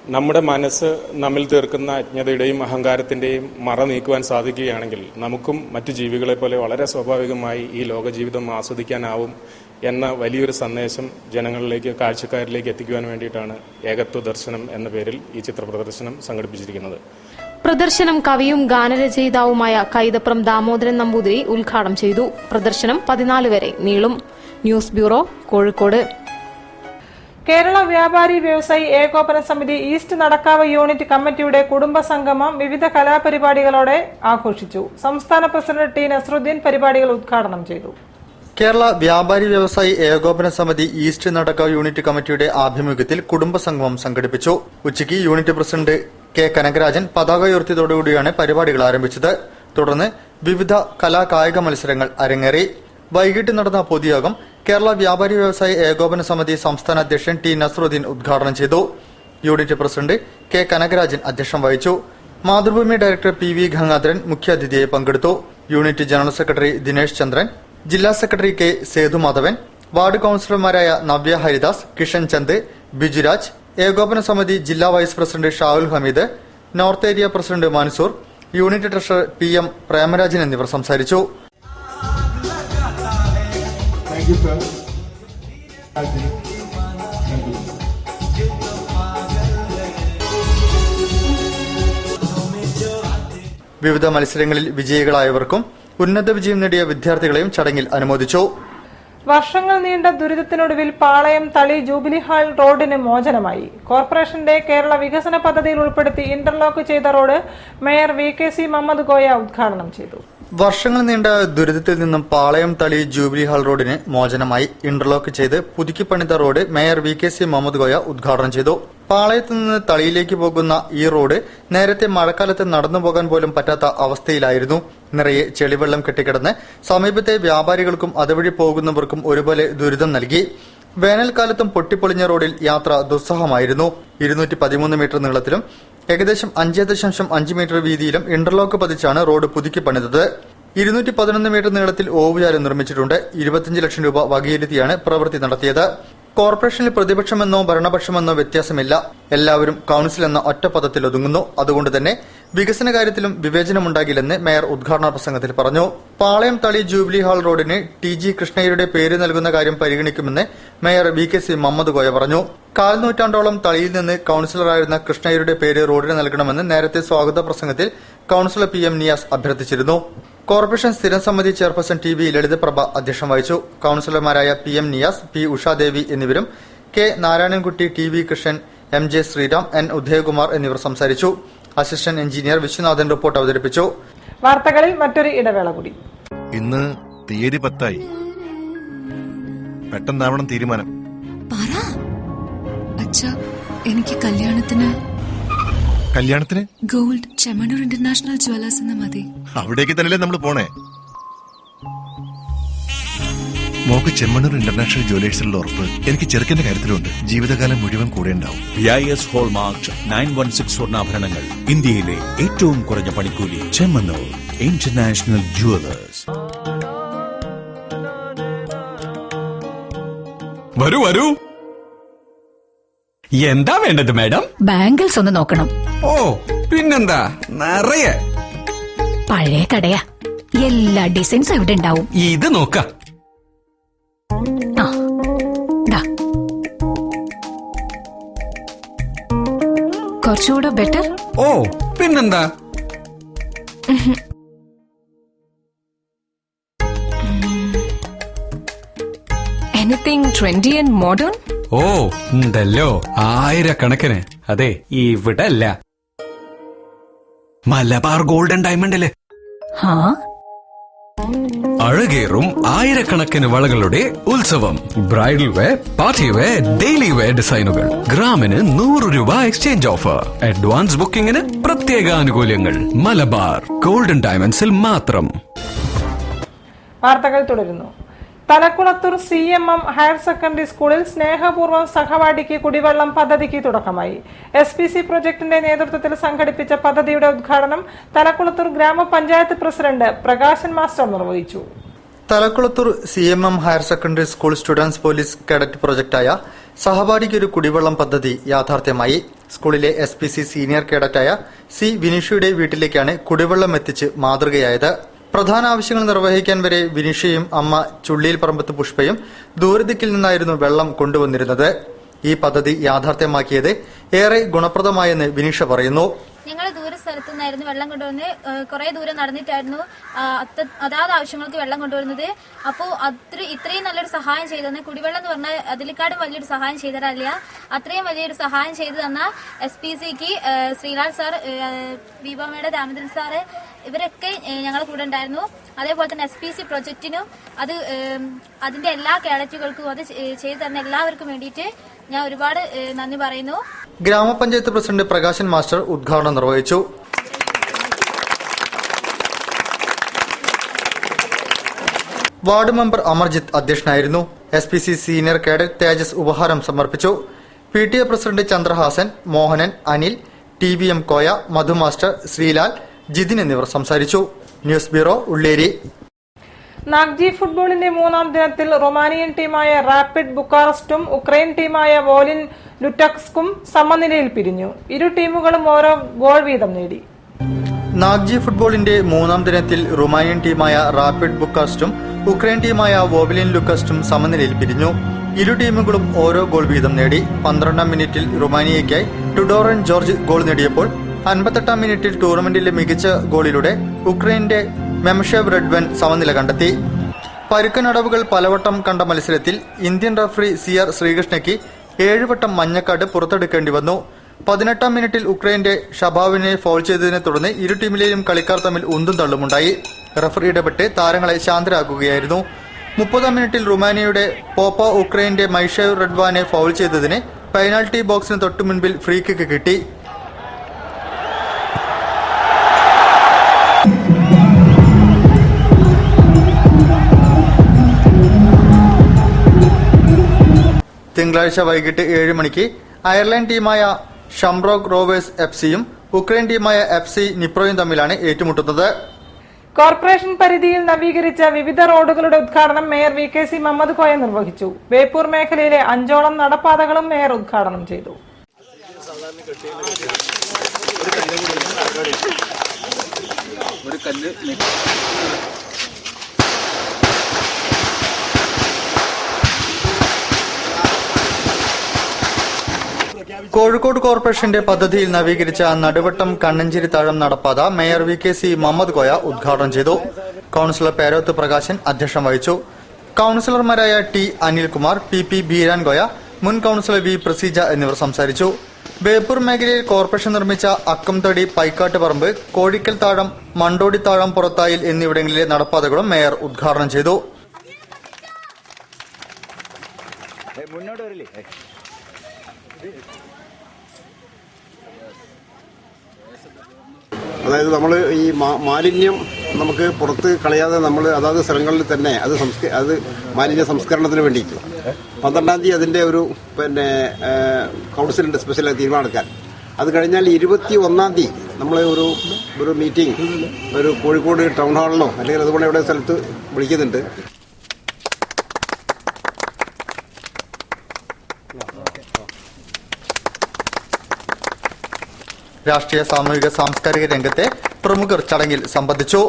നമ്മുടെ മനസ്സ് നമ്മിൽ തീർക്കുന്ന അജ്ഞതയുടെയും അഹങ്കാരത്തിന്റെയും മറ നീക്കുവാൻ സാധിക്കുകയാണെങ്കിൽ നമുക്കും മറ്റു ജീവികളെ പോലെ വളരെ സ്വാഭാവികമായി ഈ ലോകജീവിതം ആസ്വദിക്കാനാവും എന്ന വലിയൊരു സന്ദേശം ജനങ്ങളിലേക്ക്, കാഴ്ചക്കാരിലേക്ക് എത്തിക്കുവാൻ വേണ്ടിയിട്ടാണ് ഏകത്വ ദർശനം എന്ന പേരിൽ ഈ ചിത്ര പ്രദർശനം സംഘടിപ്പിച്ചിരിക്കുന്നത്. പ്രദർശനം കവിയും ഗാനരചയിതാവുമായ കൈതപ്രം ദാമോദരൻ നമ്പൂതിരി ഉദ്ഘാടനം ചെയ്തു. പ്രദർശനം 14 വരെ നീളും. News bureau, Kozhikode. കേരള വ്യാപാരി വ്യവസായി ഏകോപന സമിതി ഈസ്റ്റ് നടക്കാവ് യൂണിറ്റ് കമ്മിറ്റിയുടെ കുടുംബസംഗമം വിവിധ കലാപരിപാടികളോടെ ആഘോഷിച്ചു. സംസ്ഥാന പ്രസിഡന്റ് ടി നസ്രുദ്ദീൻ പരിപാടികൾ ഉദ്ഘാടനം ചെയ്തു. കേരള വ്യാപാരി വ്യവസായി ഏകോപന സമിതി ഈസ്റ്റ് നടക്കാവ് യൂണിറ്റ് കമ്മിറ്റിയുടെ ആഭിമുഖ്യത്തിൽ കുടുംബസംഗമം സംഘടിപ്പിച്ചു. ഉച്ചയ്ക്ക് യൂണിറ്റ് പ്രസിഡന്റ് കെ കനകരാജൻ പതാക ഉയർത്തിയതോടുകൂടിയാണ് പരിപാടികൾ ആരംഭിച്ചത്. തുടർന്ന് വിവിധ കലാകായിക മത്സരങ്ങൾ അരങ്ങേറി. വൈകിട്ട് നടന്ന പൊതുയോഗം കേരള വ്യാപാരി വ്യവസായി ഏകോപന സമിതി സംസ്ഥാന അധ്യക്ഷൻ ടി നസ്രുദ്ദീൻ ഉദ്ഘാടനം ചെയ്തു. യൂണിറ്റ് പ്രസിഡന്റ് കെ കനകരാജൻ അധ്യക്ഷം വഹിച്ചു. Mathrubhumi director P V Gangadharan മുഖ്യാതിഥിയായി പങ്കെടുത്തു. Unit general secretary Dinesh Chandran, ജില്ലാ സെക്രട്ടറി കെ സേതുമാധവൻ, വാർഡ് കൌൺസിലർമാരായ നവ്യ ഹരിദാസ്, കിഷൻ ചന്ദ്, ബിജുരാജ്, ഏകോപന സമിതി ജില്ലാ vice president Shavul Hameed, north area president Mansoor, unit treasurer P M Premarajan എന്നിവർ സംസാരിച്ചു. വിവിധ മത്സരങ്ങളിൽ വിജയികളായവർക്കും ഉന്നത വിജയം നേടിയ വിദ്യാർത്ഥികളെയും ചടങ്ങിൽ അനുമോദിച്ചു. വർഷങ്ങൾ നീണ്ട ദുരിതത്തിനൊടുവിൽ പാളയം തളി ജൂബിലി ഹാൾ റോഡിന് മോചനമായി. കോർപ്പറേഷന്റെ കേരള വികസന പദ്ധതിയിൽ ഉൾപ്പെടുത്തി ഇന്റർലോക്ക് ചെയ്ത road mayor VKC Muhammad Koya ഉദ്ഘാടനം ചെയ്തു. വർഷങ്ങൾ നീണ്ട ദുരിതത്തിൽ നിന്നും പാളയം തളി ജൂബിലി ഹാൾ റോഡിന് മോചനമായി. ഇന്റർലോക്ക് ചെയ്ത് പുതുക്കിപ്പണിത road mayor VKC Muhammad Koya ഉദ്ഘാടനം ചെയ്തു. പാളയത്ത് നിന്ന് തളിയിലേക്ക് പോകുന്ന ഈ റോഡ് നേരത്തെ മഴക്കാലത്ത് നടന്നുപോകാൻ പോലും പറ്റാത്ത അവസ്ഥയിലായിരുന്നു. നിറയെ ചെളിവെള്ളം കെട്ടിക്കിടന്ന് സമീപത്തെ വ്യാപാരികൾക്കും അതുവഴി പോകുന്നവർക്കും ഒരുപോലെ ദുരിതം നൽകി. വേനൽക്കാലത്തും പൊട്ടിപ്പൊളിഞ്ഞ റോഡിൽ യാത്ര ദുസ്സഹമായിരുന്നു. 213 മീറ്റർ നീളത്തിലും ഏകദേശം 5.5 മീറ്റർ വീതിയിലും ഇന്റർലോക്ക് പതിച്ചാണ് റോഡ് പുതുക്കി പണിതത്. 211 മീറ്റർ നീളത്തിൽ ഓവുചാലും നിർമ്മിച്ചിട്ടുണ്ട്. 25 ലക്ഷം രൂപ വകയിരുത്തിയാണ് പ്രവൃത്തി നടത്തിയത്. കോർപ്പറേഷനിൽ പ്രതിപക്ഷമെന്നോ ഭരണപക്ഷമെന്നോ വ്യത്യാസമില്ല. എല്ലാവരും കൌൺസിൽ എന്ന ഒറ്റ പദത്തിൽ ഒതുങ്ങുന്നു. അതുകൊണ്ട് തന്നെ വികസന കാര്യത്തിലും വിവേചനമുണ്ടാകില്ലെന്ന് മേയർ ഉദ്ഘാടന പ്രസംഗത്തിൽ പറഞ്ഞു. പാളയം തളി ജൂബിലി ഹാൾ റോഡിന് TG കൃഷ്ണയ്യരുടെ പേര് നൽകുന്ന കാര്യം പരിഗണിക്കുമെന്ന് മേയർ VKC മുഹമ്മദ് കോയ പറഞ്ഞു. 4 നൂറ്റാണ്ടോളം തളിയിൽ നിന്ന് കൌൺസിലറായിരുന്ന കൃഷ്ണയ്യരുടെ പേര് റോഡിന് നൽകണമെന്ന് നേരത്തെ സ്വാഗത പ്രസംഗത്തിൽ കൌൺസിലർ PM നിയാസ് അഭ്യർത്ഥിച്ചിരുന്നു. കോർപ്പറേഷൻ സ്ഥിരം സമിതി ചെയർപേഴ്സൺ TB ലളിതപ്രഭ അധ്യക്ഷം വഹിച്ചു. കൌൺസിലർമാരായ PM നിയാസ്, P ഉഷാദേവി എന്നിവരും K Narayanankutty, TV Krishnan, MJ Sriram, N Udayakumar എന്നിവർ സംസാരിച്ചു. അസിസ്റ്റന്റ് എഞ്ചിനീയർ വിശ്വനാഥൻ റിപ്പോർട്ട് അവതരിപ്പിച്ചു. വാർത്തകളിൽ മറ്റൊരു ഇടവേള കൂടി. ഇന്ന് തീയതി 10 പെട്ടെന്നാവണം തീരുമാനം. എനിക്ക് കല്യാണത്തിന് ഗോൾഡ് ചെമ്മണ്ണൂർ ഇന്റർനാഷണൽ ജ്വല്ലേഴ്സ് എന്ന് മതി. അവിടേക്ക് തന്നെയല്ലേ നമ്മൾ പോണേ. മോക്ക് ചെമ്മണ്ണൂർ ഇന്റർനാഷണൽ ജ്വല്ലേഴ്സിലുള്ള ഉറപ്പ് എനിക്ക് ചെറുക്കന്റെ കാര്യത്തിലുണ്ട്. ജീവിതകാലം മുഴുവൻ കൂടെ ഉണ്ടാവും. BIS ഹോൾമാർക്ക് 916 സ്വർണ്ണാഭരണങ്ങൾ, ഇന്ത്യയിലെ ഏറ്റവും കുറഞ്ഞ പണിക്കൂലി. Chemmanur international Jewellers. വരൂ വരൂ. എന്താ വേണ്ടത് മാഡം? ബാംഗിൾസ് ഒന്ന് നോക്കണം. ഓ പിന്നെന്താ, നിറയെ പഴയ കടയാ. എല്ലാ ഡിസൈൻസും ഇവിടെ ഉണ്ടാവും. ഇത് നോക്കാം. കുറച്ചുകൂടെ ബെറ്റർ. ഓ പിന്നെന്താ. Anything trendy and modern? ഓ ഉണ്ടല്ലോ, ആയിരക്കണക്കിന്. അതെ, ഇവിടെ അല്ല, മലബാർ ഗോൾഡൻ ഡയമണ്ടില് അഴകേറും ആയിരക്കണക്കിന് വളകളുടെ ഉത്സവം. Bridal wear, party wear, daily wear ഡിസൈനുകൾ. ഗ്രാമിന് 100 രൂപ എക്സ്ചേഞ്ച് ഓഫർ. അഡ്വാൻസ് ബുക്കിംഗിന് പ്രത്യേക ആനുകൂല്യങ്ങൾ. മലബാർ ഗോൾഡൻ ഡയമണ്ട്സിൽ മാത്രം. വാർത്തകൾ തുടരുന്നു. തലക്കുളത്തൂർ CMM ഹയർ സെക്കൻഡറി സ്കൂളിൽ സ്നേഹപൂർവ്വം സഹപാഠിക്ക് കുടിവെള്ളം പദ്ധതിക്ക് തുടക്കമായി. SPC പ്രൊജക്ടിന്റെ നേതൃത്വത്തിൽ സംഘടിപ്പിച്ച പദ്ധതിയുടെ ഉദ്ഘാടനം തലക്കുളത്തൂർ ഗ്രാമപഞ്ചായത്ത് പ്രസിഡന്റ് പ്രകാശൻ മാസ്റ്റർ നിർവഹിച്ചു. Thalakkulathur CMM higher secondary school students police cadet പ്രൊജക്ടായ സഹപാഠിക്കൊരു കുടിവെള്ളം പദ്ധതി യാഥാർത്ഥ്യമായി. സ്കൂളിലെ SPC സീനിയർ കേഡറ്റായ സി വിനിഷയുടെ വീട്ടിലേക്കാണ് കുടിവെള്ളം എത്തിച്ച് മാതൃകയായത്. പ്രധാന ആവശ്യങ്ങൾ നിർവഹിക്കാൻ വരെ വിനിഷയും അമ്മ ചുള്ളിയിൽ പറമ്പത്ത് പുഷ്പയും ദൂരദിക്കിൽ നിന്നായിരുന്നു വെള്ളം കൊണ്ടുവന്നിരുന്നത്. ഈ പദ്ധതി യാഥാർത്ഥ്യമാക്കിയത് ഏറെ ഗുണപ്രദമായെന്ന് വിനിഷ പറയുന്നു. ഞങ്ങൾ ദൂര സ്ഥലത്തു നിന്നായിരുന്നു വെള്ളം കൊണ്ടുവന്ന് കുറെ ദൂരം നടന്നിട്ടായിരുന്നു അതാത് ആവശ്യങ്ങൾക്ക് വെള്ളം കൊണ്ടുവരുന്നത്. അപ്പോൾ ഇത്രയും നല്ലൊരു സഹായം ചെയ്തു തന്നെ കുടിവെള്ളം എന്ന് പറഞ്ഞാൽ അതിലേക്കാളും വലിയൊരു സഹായം ചെയ്തതല്ല. അത്രയും വലിയൊരു സഹായം ചെയ്തു തന്ന SPCക്ക് ശ്രീലാൽ സാർ, ദീപാമയുടെ രാമചന്ദ്രൻ സാറ് ഇവരൊക്കെ ഞങ്ങളുടെ കൂടെ ഉണ്ടായിരുന്നു. അതേപോലെ തന്നെ SPC പ്രൊജക്ടിനും അതിന്റെ എല്ലാ കേഡറ്റുകൾക്കും അത് ചെയ്തു തന്ന എല്ലാവർക്കും വേണ്ടിയിട്ട് ഞാൻ ഒരുപാട് നന്ദി പറയുന്നു. ഗ്രാമപഞ്ചായത്ത് പ്രസിഡന്റ് പ്രകാശൻ മാസ്റ്റർ ഉദ്ഘാടനം നിർവഹിച്ചു. വാർഡ് മെമ്പർ അമർജിത്ത് അധ്യക്ഷനായിരുന്നു. SPC സീനിയർ കേഡറ്റ് തേജസ് ഉപഹാരം സമർപ്പിച്ചു. PTA president Chandrahasan, Mohanan, Anil, TVM Koya, Madhu master, Sreelal, Jithin എന്നിവർ സംസാരിച്ചു. News bureau, Ulliyeri. നാഗ്ജി ഫുട്ബോളിന്റെ 3ാം ദിനത്തിൽ റൊമാനിയൻ ടീമായ റാപ്പിഡ് ബുക്കാറസ്റ്റും ഉക്രൈൻ ടീമായ വോലിൻ ലുറ്റക്സ്കും സമനിലയിൽ പിരിഞ്ഞു. ഇരു ടീമുകളും ഓരോ ഗോൾ വീതം നേടി. നാഗ്ജി ഫുട്ബോളിന്റെ 3ാം ദിനത്തിൽ റൊമാനിയൻ ടീമായ റാപ്പിഡ് ബുക്കാറസ്റ്റും ഉക്രൈൻ ടീമായ വോലിൻ ലുറ്റക്സും സമനിലയിൽ പിരിഞ്ഞു. ഇരു ടീമുകളും ഓരോ ഗോൾ വീതം നേടി. 12ാം മിനിറ്റിൽ റൊമാനിയയ്ക്കായി ടുഡോറൻ ജോർജ് ഗോൾ നേടിയപ്പോൾ 58ാം മിനിറ്റിൽ ടൂർണമെന്റിലെ മികച്ച ഗോളിലൂടെ ഉക്രൈന്റെ മെംഷേവ് റെഡ്വൻ സമനില കണ്ടെത്തി. പരുക്കനടവുകൾ പലവട്ടം കണ്ട മത്സരത്തിൽ ഇന്ത്യൻ റഫറി CR ശ്രീകൃഷ്ണയ്ക്ക് 7 വട്ടം മഞ്ഞക്കാർഡ് പുറത്തെടുക്കേണ്ടി വന്നു. 18ാം മിനിറ്റിൽ ഉക്രൈന്റെ ഷബാവിനെ ഫൗൾ ചെയ്തതിനെ തുടർന്ന് ഇരു ടീമിലെയും കളിക്കാർ തമ്മിൽ ഉന്തും തള്ളുമുണ്ടായി. റഫറി ഇടപെട്ട് താരങ്ങളെ ശാന്തരാക്കുകയായിരുന്നു. 30ാം മിനിറ്റിൽ റുമാനിയയുടെ പോപ്പ ഉക്രൈന്റെ മൈഷേവ് റെഡ്വാനെ ഫൗൾ ചെയ്തതിന് പെനാൽറ്റി ബോക്സിന് തൊട്ടു മുൻപിൽ ഫ്രീ കിക്ക് കിട്ടി. തിങ്കളാഴ്ച വൈകിട്ട് 7 മണിക്ക് അയർലൻഡ് ടീമായ ഷംറോക്ക് റോവേഴ്സ് FCയും ഉക്രൈൻ ടീമായ FC നിപ്രോയും തമ്മിലാണ് ഏറ്റുമുട്ടുന്നത്. കോർപ്പറേഷൻ പരിധിയിൽ നവീകരിച്ച വിവിധ റോഡുകളുടെ ഉദ്ഘാടനം മേയർ VKC മുഹമ്മദ് കോയ നിർവഹിച്ചു. ബേപ്പൂർ മേഖലയിലെ 5ഓളം നടപ്പാതകളും മേയർ ഉദ്ഘാടനം ചെയ്തു. കോഴിക്കോട് കോർപ്പറേഷന്റെ പദ്ധതിയിൽ നവീകരിച്ച നടുവട്ടം കണ്ണഞ്ചേരി താഴം നടപ്പാത മേയർ VKC മുഹമ്മദ് കോയ ഉദ്ഘാടനം ചെയ്തു. കൌൺസിലർ പേരോത്ത് പ്രകാശൻ അധ്യക്ഷം വഹിച്ചു. കൌൺസിലർമാരായ T അനിൽകുമാർ, PP ബീരാൻ കോയ, മുൻ കൌൺസിലർ V പ്രസീജ എന്നിവർ സംസാരിച്ചു. ബേപ്പൂർ മേഖലയിൽ കോർപ്പറേഷൻ നിർമ്മിച്ച അക്കംതടി, പൈക്കാട്ട് പറമ്പ്, കോഴിക്കൽ താഴം, മണ്ടോടി താഴം, പുറത്തായിൽ എന്നിവിടങ്ങളിലെ നടപ്പാതകളും മേയർ ഉദ്ഘാടനം ചെയ്തു. അതായത് നമ്മൾ ഈ മാലിന്യം നമുക്ക് പുറത്ത് കളയാതെ നമ്മൾ അതാത് സ്ഥലങ്ങളിൽ തന്നെ അത് മാലിന്യ സംസ്കരണത്തിന് വേണ്ടിയിട്ട് 12ാം തീയതി അതിൻ്റെ ഒരു കൗൺസിലിൻ്റെ സ്പെഷ്യൽ തീരുമാനമെടുക്കാൻ. അത് കഴിഞ്ഞാൽ 21ാം തീയതി നമ്മൾ ഒരു മീറ്റിംഗ് ഒരു കോഴിക്കോട് ടൗൺ ഹാളിലോ അല്ലെങ്കിൽ അതുപോലെ എവിടെ സ്ഥലത്ത് വിളിക്കുന്നുണ്ട്. രാഷ്ട്രീയ, സാമൂഹിക, സാംസ്കാരിക രംഗത്തെ പ്രമുഖർ ചടങ്ങിൽ സംബന്ധിച്ചു.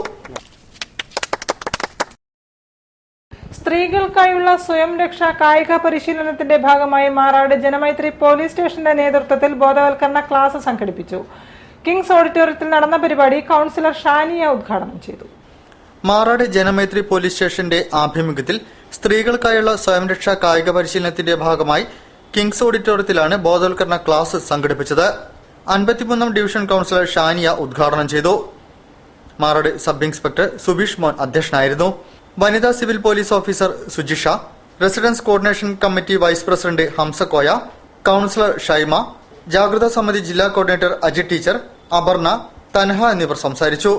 സ്ത്രീകൾക്കായുള്ള സ്വയം രക്ഷാ കായിക പരിശീലനത്തിന്റെ ഭാഗമായി മാറാട് ജനമൈത്രി പോലീസ് സ്റ്റേഷന്റെ നേതൃത്വത്തിൽ ബോധവൽക്കരണ ക്ലാസ് സംഘടിപ്പിച്ചു. കിങ്സ് ഓഡിറ്റോറിയത്തിൽ നടന്ന പരിപാടി കൌൺസിലർ ഷാനിയ ഉദ്ഘാടനം ചെയ്തു. മാറാട് ജനമൈത്രി പോലീസ് സ്റ്റേഷന്റെ ആഭിമുഖ്യത്തിൽ സ്ത്രീകൾക്കായുള്ള സ്വയം രക്ഷാ കായിക പരിശീലനത്തിന്റെ ഭാഗമായി കിങ്സ് ഓഡിറ്റോറിയത്തിലാണ് ബോധവൽക്കരണ ക്ലാസ് സംഘടിപ്പിച്ചത്. 53ാം ഡിവിഷൻ കൌൺസിലർ ഷാനിയ ഉദ്ഘാടനം ചെയ്തു. മാറാട് സബ് ഇൻസ്പെക്ടർ സുബീഷ് മോൻ അധ്യക്ഷനായിരുന്നു. വനിതാ civil police officer Sujisha, residence coordination committee vice president Hamsakoya, councillor Shaima, ജാഗ്രതാ സമിതി ജില്ലാ കോർഡിനേറ്റർ അജിത് ടീച്ചർ, അപർണ, തൻഹ എന്നിവർ സംസാരിച്ചു.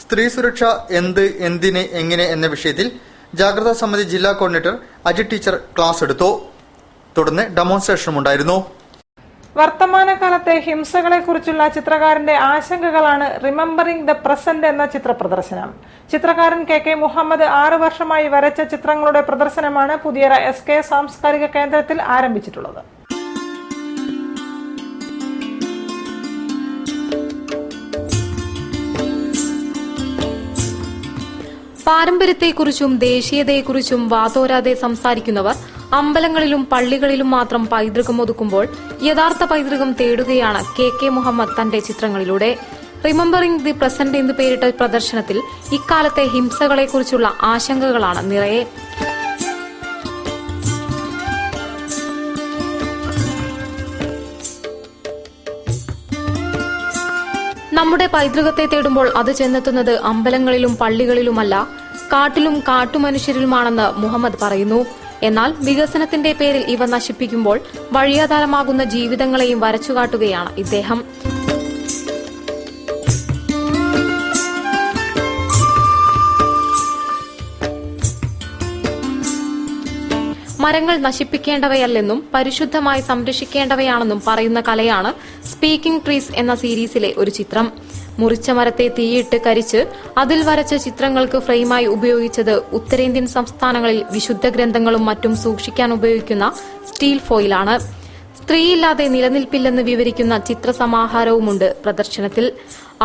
സ്ത്രീ സുരക്ഷ എന്ത്, എന്തിന്, എങ്ങനെ എന്ന വിഷയത്തിൽ ജാഗ്രതാ സമിതി ജില്ലാ കോർഡിനേറ്റർ അജിത് ടീച്ചർ ക്ലാസ് എടുത്തു. തുടർന്ന് ഡെമോൺസ്ട്രേഷനും ഉണ്ടായിരുന്നു. വർത്തമാനകാലത്തെ ഹിംസകളെക്കുറിച്ചുള്ള ചിത്രകാരന്റെ ആശങ്കകളാണ് റിമെമ്പറിംഗ് ദ പ്രസന്റ് എന്ന ചിത്ര പ്രദർശനം. ചിത്രകാരൻ KK മുഹമ്മദ് 6 വർഷമായി വരച്ച ചിത്രങ്ങളുടെ പ്രദർശനമാണ് പുതിയറ SK സാംസ്കാരിക കേന്ദ്രത്തിൽ ആരംഭിച്ചിട്ടുള്ളത്. പാരമ്പര്യത്തെക്കുറിച്ചും ദേശീയതയെക്കുറിച്ചും വാതോരാതെ സംസാരിക്കുന്നവർ അമ്പലങ്ങളിലും പള്ളികളിലും മാത്രം പൈതൃകം ഒതുക്കുമ്പോൾ യഥാർത്ഥ പൈതൃകം തേടുകയാണ് KK മുഹമ്മദ് തന്റെ ചിത്രങ്ങളിലൂടെ. റിമെമ്പറിംഗ് ദി പ്രസന്റ് എന്ന് പേരിട്ട പ്രദർശനത്തിൽ ഇക്കാലത്തെ ഹിംസകളെക്കുറിച്ചുള്ള ആശങ്കകളാണ് നിറയെ. നമ്മുടെ പൈതൃകത്തെ തേടുമ്പോൾ അത് ചെന്നെത്തുന്നത് അമ്പലങ്ങളിലും പള്ളികളിലുമല്ല, കാട്ടിലും കാട്ടുമനുഷ്യരിലുമാണെന്ന് മുഹമ്മദ് പറയുന്നു. എന്നാൽ വികസനത്തിന്റെ പേരിൽ ഇവ നശിപ്പിക്കുമ്പോൾ വഴിയാധാരമാകുന്ന ജീവിതങ്ങളെയും വരച്ചുകാട്ടുകയാണ് ഇദ്ദേഹം. മരങ്ങൾ നശിപ്പിക്കേണ്ടവയല്ലെന്നും പരിശുദ്ധമായി സംരക്ഷിക്കേണ്ടവയാണെന്നും പറയുന്ന കലയാണ് സ്പീക്കിംഗ് ട്രീസ് എന്ന സീരീസിലെ ഒരു ചിത്രം. മുറിച്ച മരത്തെ തീയിട്ട് കരിച്ച് അതിൽ വരച്ച ചിത്രങ്ങൾക്ക് ഫ്രെയിമായി ഉപയോഗിച്ചത് ഉത്തരേന്ത്യൻ സംസ്ഥാനങ്ങളിൽ വിശുദ്ധ ഗ്രന്ഥങ്ങളും മറ്റും സൂക്ഷിക്കാൻ ഉപയോഗിക്കുന്ന സ്റ്റീൽ ഫോയിലാണ്. സ്ത്രീയില്ലാതെ നിലനിൽപ്പില്ലെന്ന് വിവരിക്കുന്ന ചിത്രസമാഹാരവുമുണ്ട് പ്രദർശനത്തിൽ.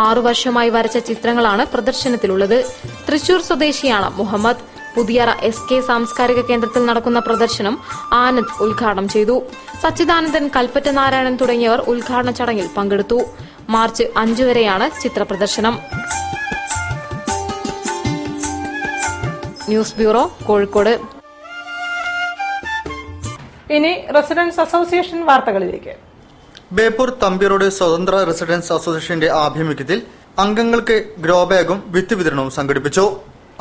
6 വർഷമായി വരച്ച ചിത്രങ്ങളാണ് പ്രദർശനത്തിലുള്ളത്. തൃശൂർ സ്വദേശിയാണ് മുഹമ്മദ്. പുതിയറ SK സാംസ്കാരിക കേന്ദ്രത്തിൽ നടക്കുന്ന പ്രദർശനം ആനന്ദ് ഉദ്ഘാടനം ചെയ്തു. സച്ചിദാനന്ദൻ, കൽപ്പറ്റ നാരായണൻ തുടങ്ങിയവർ ഉദ്ഘാടന ചടങ്ങിൽ പങ്കെടുത്തു. മാർച്ച് 5 വരെയാണ് ചിത്രപ്രദർശനം. News bureau, Kozhikode. ഇനി റെസിഡൻസ് അസോസിയേഷൻ വാർത്തകളിലേക്ക്. ബേപ്പൂർ തമ്പിറോഡ് സ്വതന്ത്ര റെസിഡൻസ് അസോസിയേഷന്റെ ആഭിമുഖ്യത്തിൽ അംഗങ്ങൾക്ക് ഗ്രോ ബാഗും വിത്ത് വിതരണവും സംഘടിപ്പിച്ചു.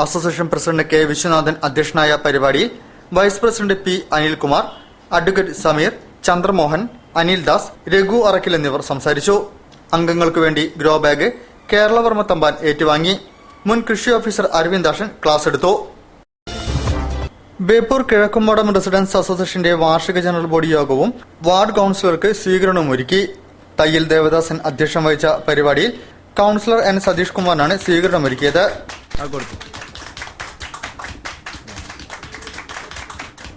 അസോസിയേഷൻ പ്രസിഡന്റ് K വിശ്വനാഥൻ അധ്യക്ഷനായ പരിപാടിയിൽ vice president P Anilkumar, advocate Sameer, Chandramohan, Anildas, Raghu Arakkil എന്നിവർ സംസാരിച്ചു. അംഗങ്ങൾക്കു വേണ്ടി ഗ്രോ ബാഗ് കേരളവർമ്മ തമ്പാൻ ഏറ്റുവാങ്ങി. മുൻ കൃഷി ഓഫീസർ അരവിന്ദാഷൻ ക്ലാസ് എടുത്തു. ബേപ്പൂർ കിഴക്കുംപാടം റെസിഡൻസ് അസോസിയേഷന്റെ വാർഷിക ജനറൽ ബോഡി യോഗവും വാർഡ് കൌൺസിലർക്ക് സ്വീകരണവും ഒരുക്കി. തയ്യൽ ദേവദാസൻ അധ്യക്ഷം വഹിച്ച പരിപാടിയിൽ കൌൺസിലർ N സതീഷ് കുമാറിനാണ് സ്വീകരണമൊരുക്കിയത്.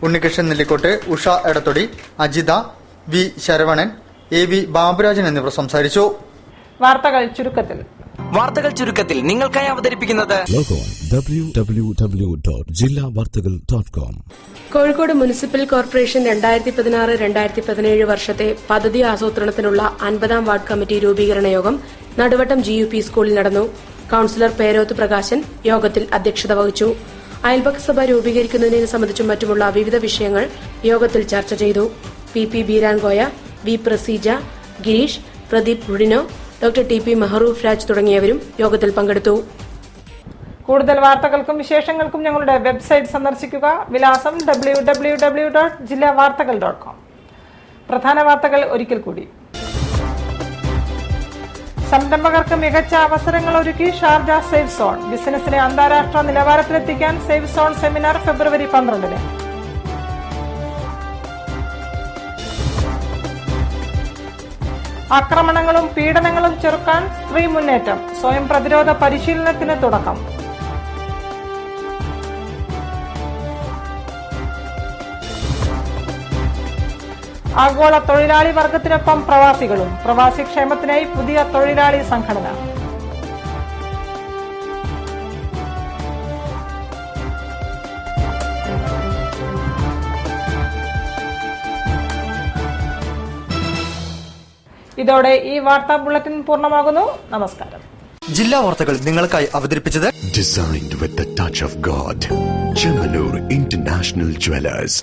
ഉണ്ണികൃഷ്ണൻ നെല്ലിക്കോട്ട്, ഉഷ എടത്തൊടി, അജിത, V ശരവണൻ, AV ബാബുരാജൻ എന്നിവർ സംസാരിച്ചു. വാർത്തകൾ ചുരുക്കത്തിൽ നിങ്ങൾക്കായി അവതരിപ്പിക്കുന്നത് www.jillavartagal.com. കോഴിക്കോട് മുനിസിപ്പൽ കോർപ്പറേഷൻ 2016-2017 വർഷത്തെ പദ്ധതി ആസൂത്രണത്തിനുള്ള 50ാം വാർഡ് കമ്മിറ്റി രൂപീകരണ യോഗം നടുവട്ടം GUP സ്കൂളിൽ നടന്നു. കൌൺസിലർ പേരോത്ത് പ്രകാശൻ യോഗത്തിൽ അധ്യക്ഷത വഹിച്ചു. അയൽപക്ക സഭ രൂപീകരിക്കുന്നതിനെ സംബന്ധിച്ചും മറ്റുമുള്ള വിവിധ വിഷയങ്ങൾ യോഗത്തിൽ ചർച്ച ചെയ്തു. PP Beerankoya, V Praseeja, Gireesh, Pradeep Rudino, doctor TP Mehroof Raj തുടങ്ങിയവരും യോഗത്തിൽ പങ്കെടുത്തു. കൂടുതൽ വാർത്തകൾക്കും വിശേഷങ്ങൾക്കും ഞങ്ങളുടെ വെബ്സൈറ്റ് സന്ദർശിക്കുക. വിലാസം www.jillavartagal.com. പ്രധാന വാർത്തകൾ ഒരിക്കൽ കൂടി. സംരംഭകർക്ക് മികച്ച അവസരങ്ങൾ ഒരുക്കി ഷാർജ സേഫ് സോൺ. ബിസിനസിനെ അന്താരാഷ്ട്ര നിലവാരത്തിലെത്തിക്കാൻ സേഫ് സോൺ സെമിനാർ ഫെബ്രുവരി 12-ന്. ആക്രമണങ്ങളും പീഡനങ്ങളും ചെറുക്കാൻ സ്ത്രീ മുന്നേറ്റം. സ്വയം പ്രതിരോധ പരിശീലനത്തിന് തുടക്കം. ആഗോള തൊഴിലാളി വർഗത്തിനൊപ്പം പ്രവാസികളും. പ്രവാസി ക്ഷേമത്തിനായി പുതിയ തൊഴിലാളി സംഘടന. ഇതോടെ ഈ വാർത്താ ബുള്ളറ്റിൻ പൂർണ്ണമാകുന്നു. നമസ്കാരം. ജില്ലാ വാർത്തകൾ നിങ്ങൾക്കായി അവതരിപ്പിച്ചത് Designed with the touch of God. Chemanur International Jewelers.